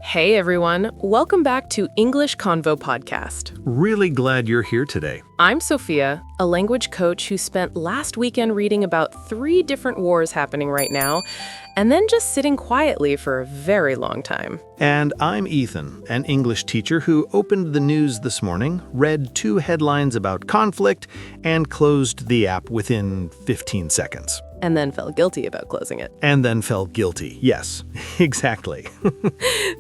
Hey everyone, welcome back to English Convo Podcast. Really glad you're here today. I'm Sophia, a language coach who spent last weekend reading about 3 different wars happening right now, and then just sitting quietly for a very long time. And I'm Ethan, an English teacher who opened the news this morning, read 2 headlines about conflict, and closed the app within 15 seconds. And then felt guilty about closing it. And then felt guilty. Yes, exactly.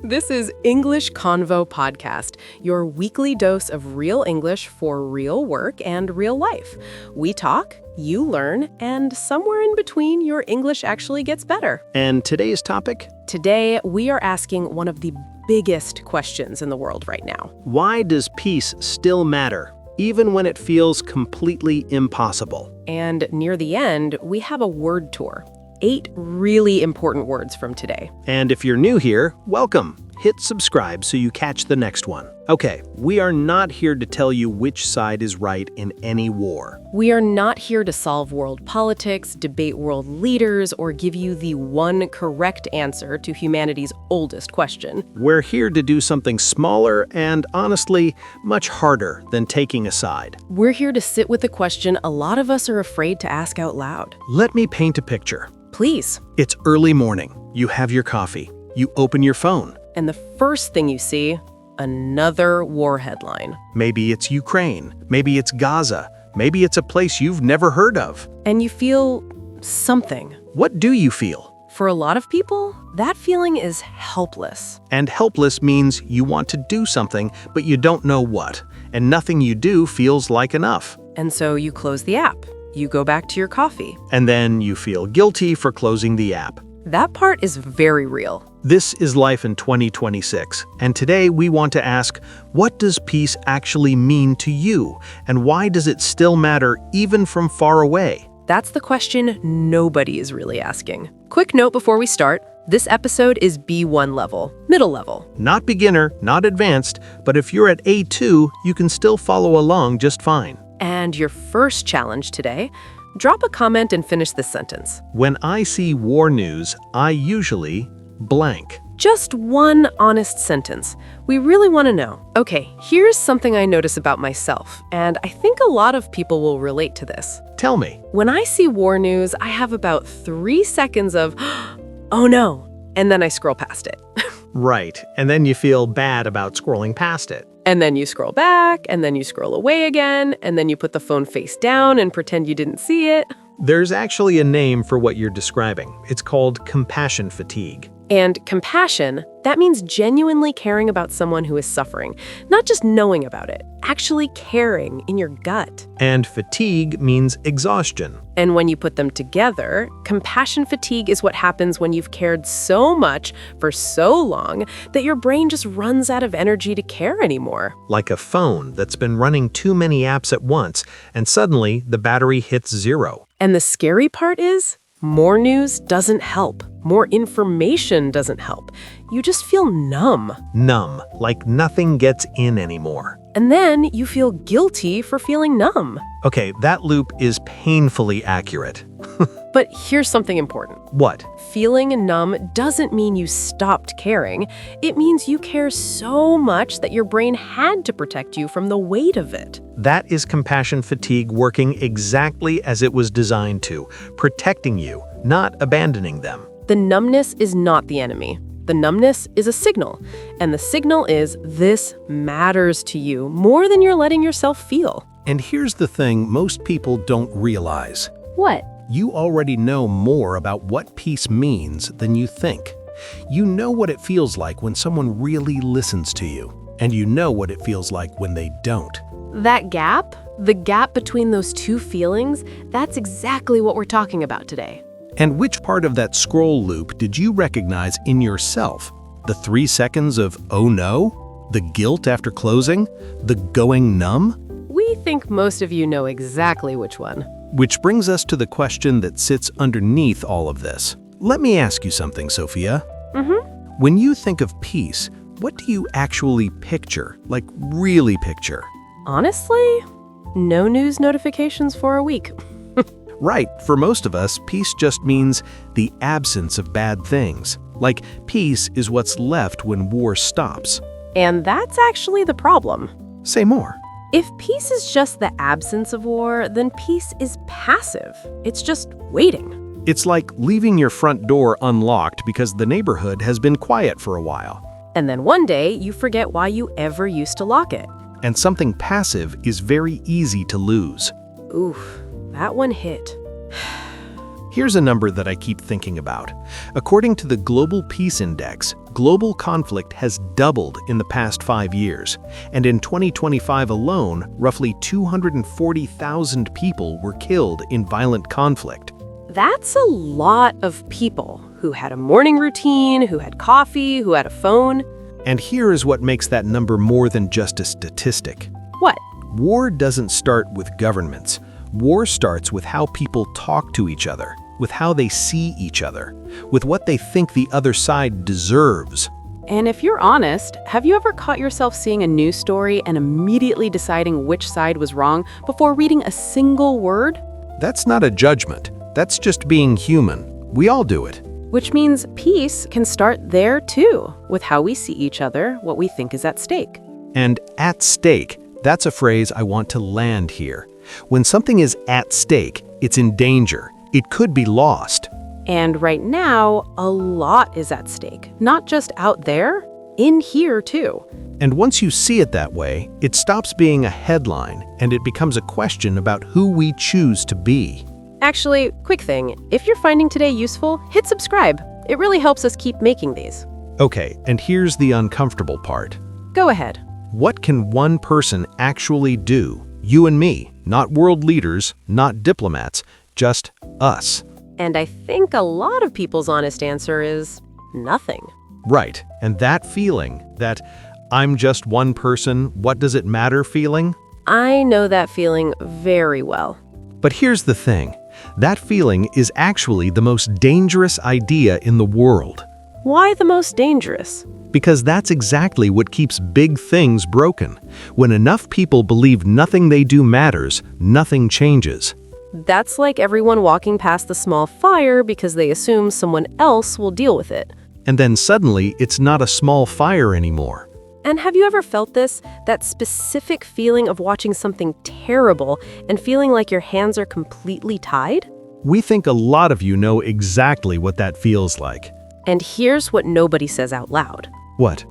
This is English Convo Podcast, your weekly dose of real English for real work and real life. We talk, you learn, and somewhere in between, your English actually gets better. And today's topic? Today, we are asking one of the biggest questions in the world right now. Why does peace still matter, even when it feels completely impossible? And near the end, we have a word tour. 8 really important words from today. And if you're new here, welcome. Hit subscribe so you catch the next one. Okay, we are not here to tell you which side is right in any war. We are not here to solve world politics, debate world leaders, or give you the one correct answer to humanity's oldest question. We're here to do something smaller and, honestly, much harder than taking a side. We're here to sit with a question a lot of us are afraid to ask out loud. Let me paint a picture. Please. It's early morning. You have your coffee. You open your phone. And the first thing you see, another war headline. Maybe it's Ukraine. Maybe it's Gaza. Maybe it's a place you've never heard of. And you feel something. What do you feel? For a lot of people, that feeling is helpless. And helpless means you want to do something, but you don't know what. And nothing you do feels like enough. And so you close the app. You go back to your coffee. And then you feel guilty for closing the app. That part is very real. This is life in 2026, and today we want to ask, what does peace actually mean to you, and why does it still matter even from far away? That's the question nobody is really asking. Quick note before we start, this episode is B1 level, middle level. Not beginner, not advanced, but if you're at A2, you can still follow along just fine. And your first challenge today, drop a comment and finish this sentence. When I see war news, I usually blank. Just one honest sentence. We really want to know. Okay, here's something I notice about myself, and I think a lot of people will relate to this. Tell me. When I see war news, I have about 3 seconds of, oh no, and then I scroll past it. Right, and then you feel bad about scrolling past it. And then you scroll back, and then you scroll away again, and then you put the phone face down and pretend you didn't see it. There's actually a name for what you're describing. It's called compassion fatigue. And compassion, that means genuinely caring about someone who is suffering, not just knowing about it, actually caring in your gut. And fatigue means exhaustion. And when you put them together, compassion fatigue is what happens when you've cared so much for so long that your brain just runs out of energy to care anymore. Like a phone that's been running too many apps at once, and suddenly the battery hits 0. And the scary part is, more news doesn't help. More information doesn't help. You just feel numb. Numb, like nothing gets in anymore. And then you feel guilty for feeling numb. Okay, that loop is painfully accurate. But here's something important. What? Feeling numb doesn't mean you stopped caring. It means you care so much that your brain had to protect you from the weight of it. That is compassion fatigue working exactly as it was designed to, protecting you, not abandoning them. The numbness is not the enemy. The numbness is a signal, and the signal is this matters to you more than you're letting yourself feel. And here's the thing most people don't realize. What? You already know more about what peace means than you think. You know what it feels like when someone really listens to you, and you know what it feels like when they don't. That gap, the gap between those 2 feelings, that's exactly what we're talking about today. And which part of that scroll loop did you recognize in yourself? The 3 seconds of, oh no? The guilt after closing? The going numb? We think most of you know exactly which one. Which brings us to the question that sits underneath all of this. Let me ask you something, Sophia. When you think of peace, what do you actually picture? Like, really picture? Honestly, no news notifications for a week. Right, for most of us, peace just means the absence of bad things. Like, peace is what's left when war stops. And that's actually the problem. Say more. If peace is just the absence of war, then peace is passive. It's just waiting. It's like leaving your front door unlocked because the neighborhood has been quiet for a while. And then one day, you forget why you ever used to lock it. And something passive is very easy to lose. Oof, that one hit. Here's a number that I keep thinking about. According to the Global Peace Index, global conflict has doubled in the past 5 years. And in 2025 alone, roughly 240,000 people were killed in violent conflict. That's a lot of people who had a morning routine, who had coffee, who had a phone. And here is what makes that number more than just a statistic. What? War doesn't start with governments. War starts with how people talk to each other, with how they see each other, with what they think the other side deserves. And if you're honest, have you ever caught yourself seeing a news story and immediately deciding which side was wrong before reading a single word? That's not a judgment. That's just being human. We all do it. Which means peace can start there too, with how we see each other, what we think is at stake. And at stake, that's a phrase I want to land here. When something is at stake, it's in danger. It could be lost. And right now, a lot is at stake. Not just out there, in here too. And once you see it that way, it stops being a headline and it becomes a question about who we choose to be. Actually, quick thing, if you're finding today useful, hit subscribe. It really helps us keep making these. Okay, and here's the uncomfortable part. Go ahead. What can one person actually do? You and me, not world leaders, not diplomats, just us. And I think a lot of people's honest answer is nothing. Right, and that feeling, that I'm just one person, what does it matter feeling? I know that feeling very well. But here's the thing, that feeling is actually the most dangerous idea in the world. Why the most dangerous? Because that's exactly what keeps big things broken. When enough people believe nothing they do matters, nothing changes. That's like everyone walking past the small fire because they assume someone else will deal with it. And then suddenly, it's not a small fire anymore. And have you ever felt this? That specific feeling of watching something terrible and feeling like your hands are completely tied? We think a lot of you know exactly what that feels like. And here's what nobody says out loud. What?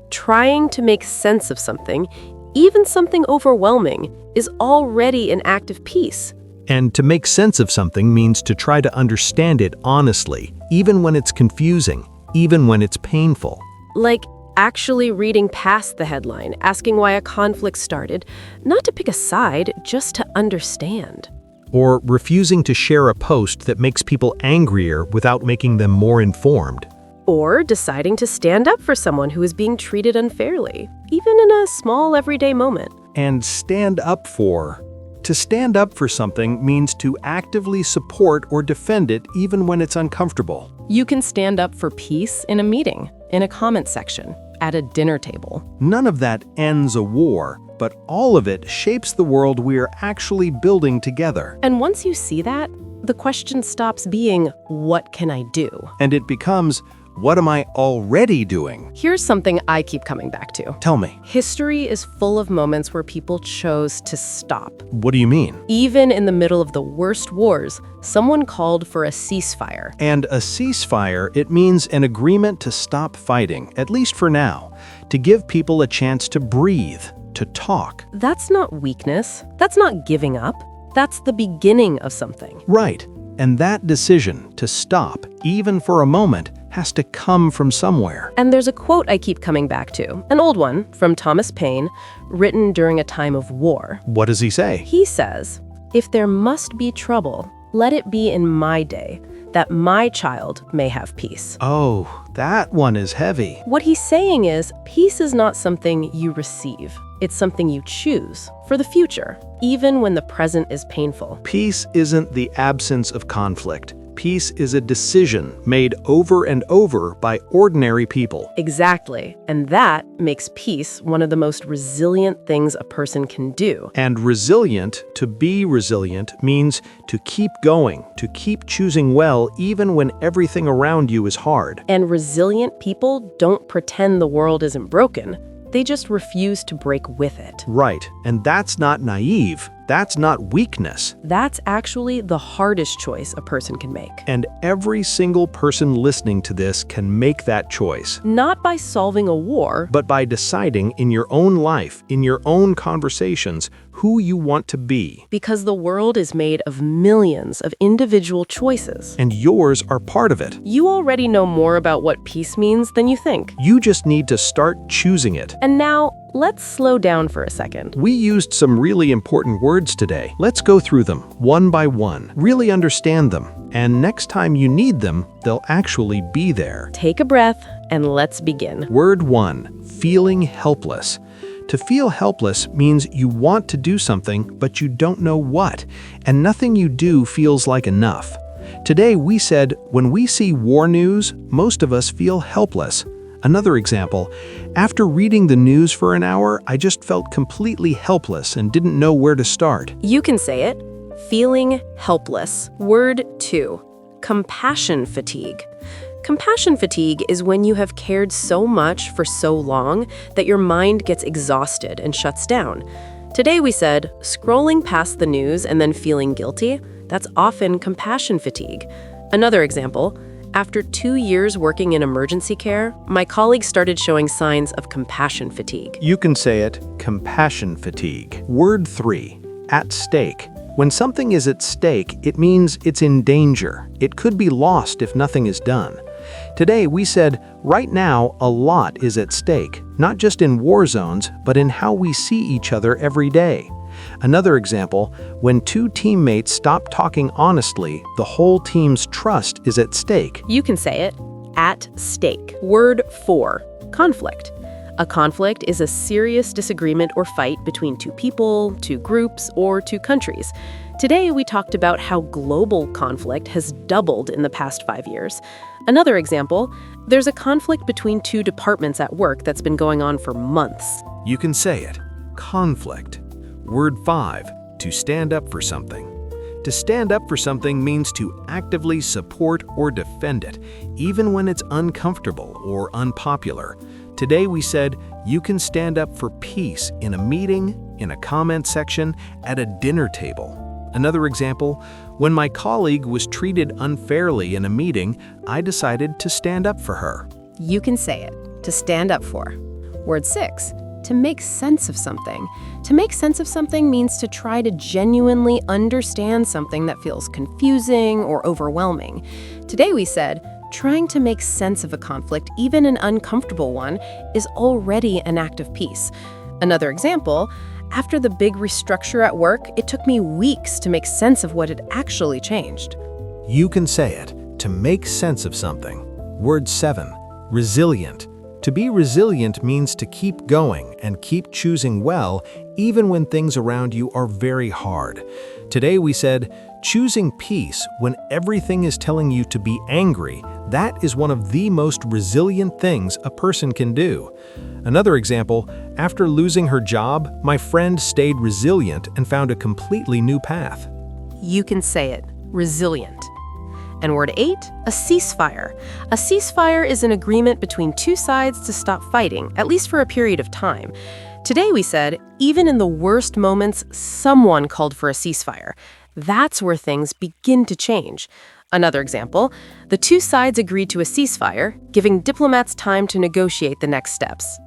Trying to make sense of something, even something overwhelming, is already an act of peace. And to make sense of something means to try to understand it honestly, even when it's confusing, even when it's painful. Like actually reading past the headline, asking why a conflict started, not to pick a side, just to understand. Or refusing to share a post that makes people angrier without making them more informed. Or deciding to stand up for someone who is being treated unfairly, even in a small everyday moment. And stand up for. To stand up for something means to actively support or defend it even when it's uncomfortable. You can stand up for peace in a meeting, in a comment section, at a dinner table. None of that ends a war, but all of it shapes the world we're actually building together. And once you see that, the question stops being, what can I do? And it becomes, what am I already doing? Here's something I keep coming back to. Tell me. History is full of moments where people chose to stop. What do you mean? Even in the middle of the worst wars, someone called for a ceasefire. And a ceasefire, it means an agreement to stop fighting, at least for now, to give people a chance to breathe, to talk. That's not weakness. That's not giving up. That's the beginning of something. Right. And that decision to stop, even for a moment, has to come from somewhere. And there's a quote I keep coming back to, an old one from Thomas Paine, written during a time of war. What does he say? He says, "If there must be trouble, let it be in my day, that my child may have peace." Oh, that one is heavy. What he's saying is, peace is not something you receive. It's something you choose for the future, even when the present is painful. Peace isn't the absence of conflict. Peace is a decision made over and over by ordinary people. Exactly. And that makes peace one of the most resilient things a person can do. And to be resilient, means to keep going, to keep choosing well even when everything around you is hard. And resilient people don't pretend the world isn't broken. They just refuse to break with it. Right. And that's not naive. That's not weakness. That's actually the hardest choice a person can make. And every single person listening to this can make that choice. Not by solving a war, but by deciding in your own life, in your own conversations, who you want to be. Because the world is made of millions of individual choices. And yours are part of it. You already know more about what peace means than you think. You just need to start choosing it. And now, let's slow down for a second. We used some really important words today. Let's go through them one by one, really understand them, and next time you need them, they'll actually be there. Take a breath and let's begin. Word 1, feeling helpless. To feel helpless means you want to do something, but you don't know what, and nothing you do feels like enough. Today we said, when we see war news, most of us feel helpless. Another example, after reading the news for an hour, I just felt completely helpless and didn't know where to start. You can say it. Feeling helpless. Word 2, compassion fatigue. Compassion fatigue is when you have cared so much for so long that your mind gets exhausted and shuts down. Today we said, scrolling past the news and then feeling guilty, that's often compassion fatigue. Another example, after 2 years working in emergency care, my colleagues started showing signs of compassion fatigue. You can say it, compassion fatigue. Word 3, at stake. When something is at stake, it means it's in danger. It could be lost if nothing is done. Today we said, right now, a lot is at stake, not just in war zones, but in how we see each other every day. Another example, when 2 teammates stop talking honestly, the whole team's trust is at stake. You can say it, at stake. Word 4, conflict. A conflict is a serious disagreement or fight between 2 people, 2 groups, or 2 countries. Today, we talked about how global conflict has doubled in the past 5 years. Another example, there's a conflict between 2 departments at work that's been going on for months. You can say it, conflict. Word 5, to stand up for something. To stand up for something means to actively support or defend it, even when it's uncomfortable or unpopular. Today we said, you can stand up for peace in a meeting, in a comment section, at a dinner table. Another example, when my colleague was treated unfairly in a meeting, I decided to stand up for her. You can say it, to stand up for. Word 6, to make sense of something. To make sense of something means to try to genuinely understand something that feels confusing or overwhelming. Today we said, trying to make sense of a conflict, even an uncomfortable one, is already an act of peace. Another example, after the big restructure at work, it took me weeks to make sense of what had actually changed. You can say it, to make sense of something. Word 7, resilient. To be resilient means to keep going and keep choosing well, even when things around you are very hard. Today we said, choosing peace when everything is telling you to be angry, that is one of the most resilient things a person can do. Another example, after losing her job, my friend stayed resilient and found a completely new path. You can say it, resilient. And word 8, a ceasefire. A ceasefire is an agreement between 2 sides to stop fighting, at least for a period of time. Today we said, even in the worst moments, someone called for a ceasefire. That's where things begin to change. Another example, the 2 sides agreed to a ceasefire, giving diplomats time to negotiate the next steps.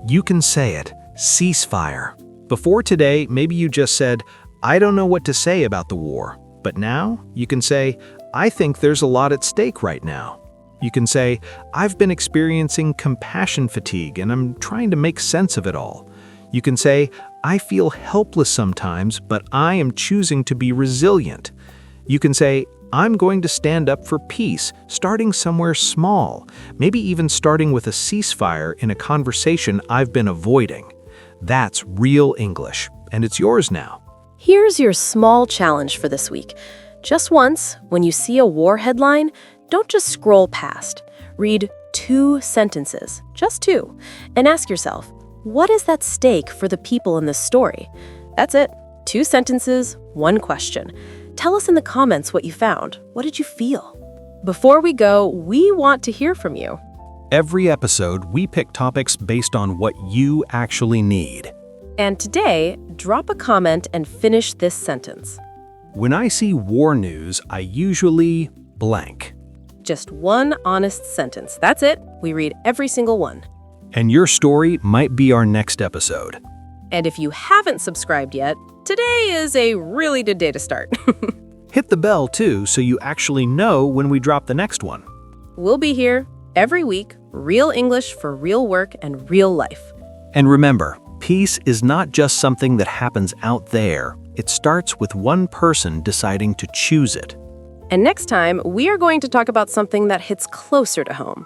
You can say it, ceasefire. Before today, maybe you just said, I don't know what to say about the war. But now, you can say, I think there's a lot at stake right now. You can say, I've been experiencing compassion fatigue and I'm trying to make sense of it all. You can say, I feel helpless sometimes, but I am choosing to be resilient. You can say, I'm going to stand up for peace, starting somewhere small, maybe even starting with a ceasefire in a conversation I've been avoiding. That's real English, and it's yours now. Here's your small challenge for this week. Just once, when you see a war headline, don't just scroll past. Read 2 sentences, just 2, and ask yourself, what is at stake for the people in this story? That's it. 2 sentences, 1 question. Tell us in the comments what you found. What did you feel? Before we go, we want to hear from you. Every episode, we pick topics based on what you actually need. And today, drop a comment and finish this sentence. When I see war news, I usually blank. Just 1 honest sentence. That's it. We read every single one. And your story might be our next episode. And if you haven't subscribed yet, today is a really good day to start. Hit the bell, too, so you actually know when we drop the next one. We'll be here every week, real English for real work and real life. And remember, peace is not just something that happens out there. It starts with one person deciding to choose it. And next time, we are going to talk about something that hits closer to home.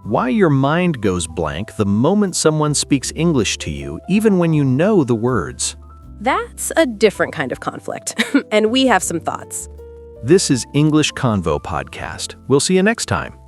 Why your mind goes blank the moment someone speaks English to you, even when you know the words. That's a different kind of conflict, and we have some thoughts. This is English Convo Podcast. We'll see you next time.